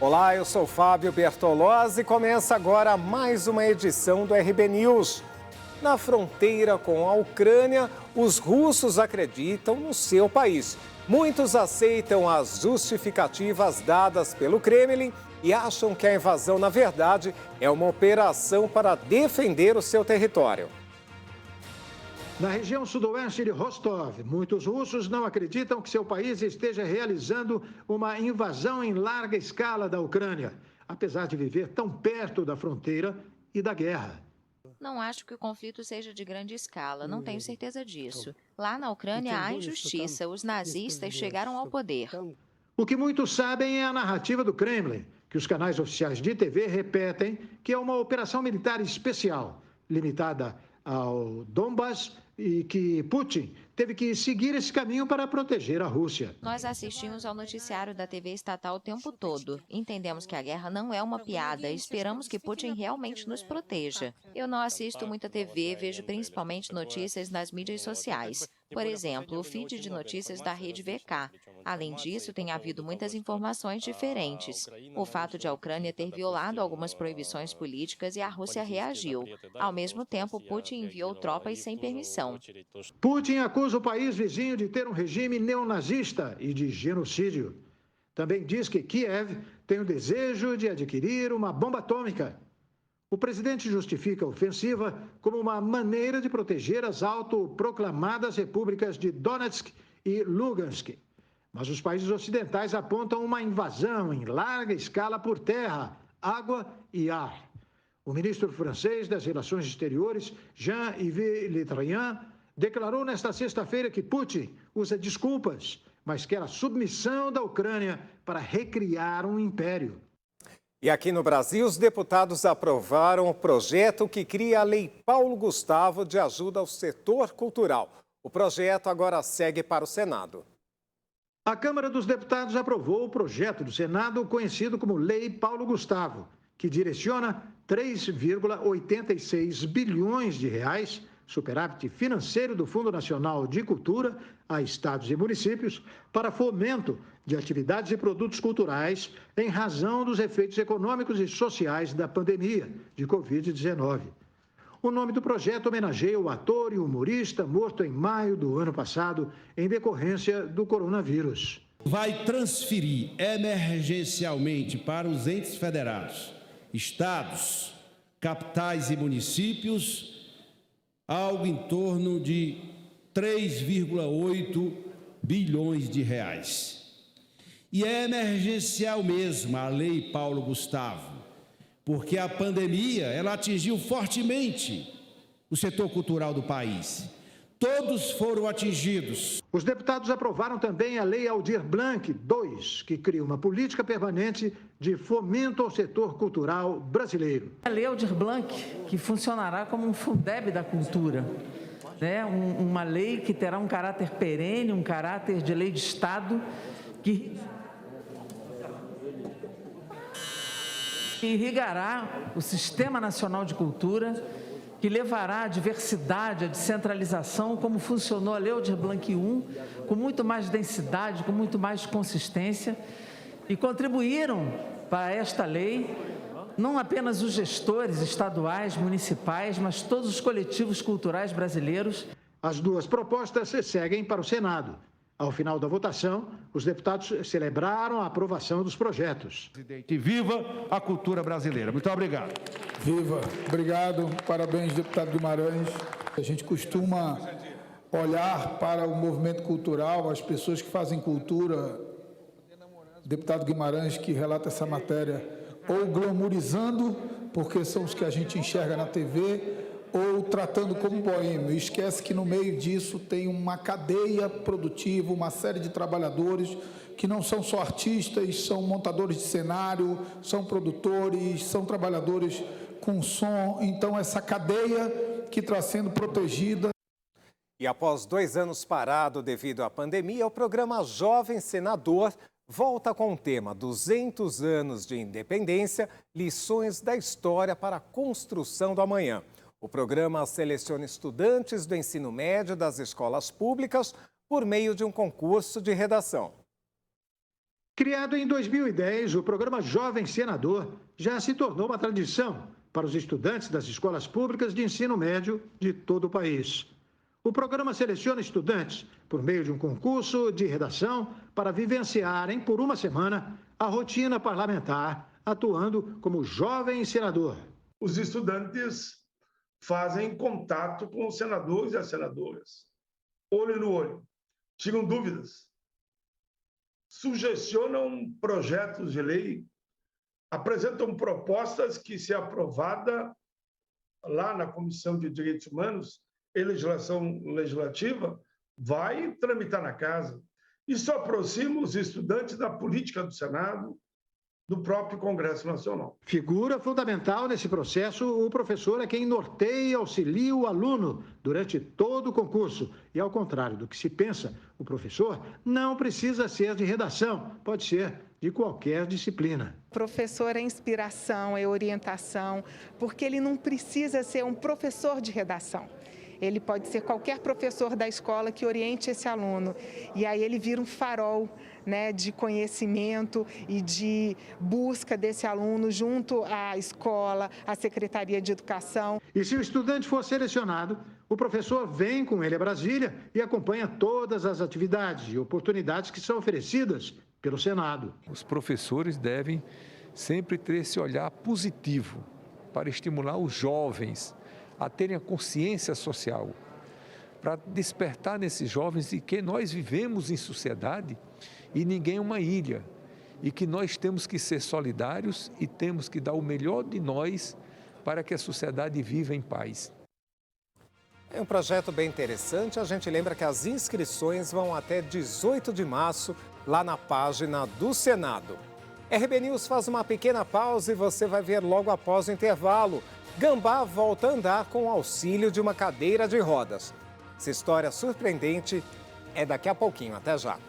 Olá, eu sou Fábio Bertolozzi e começa agora mais uma edição do RB News. Na fronteira com a Ucrânia, os russos acreditam no seu país. Muitos aceitam as justificativas dadas pelo Kremlin e acham que a invasão, na verdade, é uma operação para defender o seu território. Na região sudoeste de Rostov, muitos russos não acreditam que seu país esteja realizando uma invasão em larga escala da Ucrânia, apesar de viver tão perto da fronteira e da guerra. Não acho que o conflito seja de grande escala, não tenho certeza disso. Lá na Ucrânia há injustiça, os nazistas chegaram ao poder. O que muitos sabem é a narrativa do Kremlin, que os canais oficiais de TV repetem que é uma operação militar especial, limitada ao Donbas, e que Putin teve que seguir esse caminho para proteger a Rússia. Nós assistimos ao noticiário da TV estatal o tempo todo. Entendemos que a guerra não é uma piada e esperamos que Putin realmente nos proteja. Eu não assisto muita TV, vejo principalmente notícias nas mídias sociais. Por exemplo, o feed de notícias da rede VK. Além disso, tem havido muitas informações diferentes. O fato de a Ucrânia ter violado algumas proibições políticas e a Rússia reagiu. Ao mesmo tempo, Putin enviou tropas sem permissão. Putin acusa o país vizinho de ter um regime neonazista e de genocídio. Também diz que Kiev tem o desejo de adquirir uma bomba atômica. O presidente justifica a ofensiva como uma maneira de proteger as autoproclamadas repúblicas de Donetsk e Lugansk. Mas os países ocidentais apontam uma invasão em larga escala por terra, água e ar. O ministro francês das Relações Exteriores, Jean-Yves Le Drian, declarou nesta sexta-feira que Putin usa desculpas, mas quer a submissão da Ucrânia para recriar um império. E aqui no Brasil, os deputados aprovaram o projeto que cria a Lei Paulo Gustavo de ajuda ao setor cultural. O projeto agora segue para o Senado. A Câmara dos Deputados aprovou o projeto do Senado conhecido como Lei Paulo Gustavo, que direciona 3,86 bilhões de reais, superávit financeiro do Fundo Nacional de Cultura, a estados e municípios, para fomento de atividades e produtos culturais em razão dos efeitos econômicos e sociais da pandemia de Covid-19. O nome do projeto homenageia o ator e humorista morto em maio do ano passado em decorrência do coronavírus. Vai transferir emergencialmente para os entes federados, estados, capitais e municípios algo em torno de 3,8 bilhões de reais. E é emergencial mesmo a Lei Paulo Gustavo, porque a pandemia ela atingiu fortemente o setor cultural do país. Todos foram atingidos. Os deputados aprovaram também a Lei Aldir Blanc II, que cria uma política permanente de fomento ao setor cultural brasileiro. A Lei Aldir Blanc, que funcionará como um Fundeb da cultura, né? Uma lei que terá um caráter perene, um caráter de lei de Estado, que irrigará o Sistema Nacional de Cultura, que levará a diversidade, a descentralização, como funcionou a Lei Aldir Blanc I, com muito mais densidade, com muito mais consistência, e contribuíram para esta lei não apenas os gestores estaduais, municipais, mas todos os coletivos culturais brasileiros. As duas propostas seguem para o Senado. Ao final da votação, os deputados celebraram a aprovação dos projetos. E viva a cultura brasileira. Muito obrigado. Viva. Obrigado. Parabéns, deputado Guimarães. A gente costuma olhar para o movimento cultural, as pessoas que fazem cultura, deputado Guimarães, que relata essa matéria, ou glamourizando, porque são os que a gente enxerga na TV, ou tratando como boêmio. Esquece que no meio disso tem uma cadeia produtiva, uma série de trabalhadores que não são só artistas, são montadores de cenário, são produtores, são trabalhadores com som. Então, essa cadeia que está sendo protegida. E após 2 anos parado devido à pandemia, o programa Jovem Senador volta com o tema 200 anos de independência, lições da história para a construção do amanhã. O programa seleciona estudantes do ensino médio das escolas públicas por meio de um concurso de redação. Criado em 2010, o programa Jovem Senador já se tornou uma tradição para os estudantes das escolas públicas de ensino médio de todo o país. O programa seleciona estudantes por meio de um concurso de redação para vivenciarem por uma semana a rotina parlamentar, atuando como jovem senador. Os estudantes fazem contato com os senadores e as senadoras, olho no olho, tiram dúvidas, sugestionam projetos de lei, apresentam propostas que, se aprovada lá na Comissão de Direitos Humanos e Legislação Legislativa, vai tramitar na casa. Isso aproxima os estudantes da política do Senado, do próprio Congresso Nacional. Figura fundamental nesse processo, o professor é quem norteia e auxilia o aluno durante todo o concurso. E, ao contrário do que se pensa, o professor não precisa ser de redação, pode ser de qualquer disciplina. O professor é inspiração, é orientação, porque ele não precisa ser um professor de redação. Ele pode ser qualquer professor da escola que oriente esse aluno. E aí ele vira um farol, né, de conhecimento e de busca desse aluno junto à escola, à Secretaria de Educação. E se o estudante for selecionado, o professor vem com ele a Brasília e acompanha todas as atividades e oportunidades que são oferecidas pelo Senado. Os professores devem sempre ter esse olhar positivo para estimular os jovens a terem a consciência social, para despertar nesses jovens de que nós vivemos em sociedade e ninguém é uma ilha, e que nós temos que ser solidários e temos que dar o melhor de nós para que a sociedade viva em paz. É um projeto bem interessante. A gente lembra que as inscrições vão até 18 de março, lá na página do Senado. RB News faz uma pequena pausa e você vai ver logo após o intervalo. Gambá volta a andar com o auxílio de uma cadeira de rodas. Essa história surpreendente é daqui a pouquinho. Até já.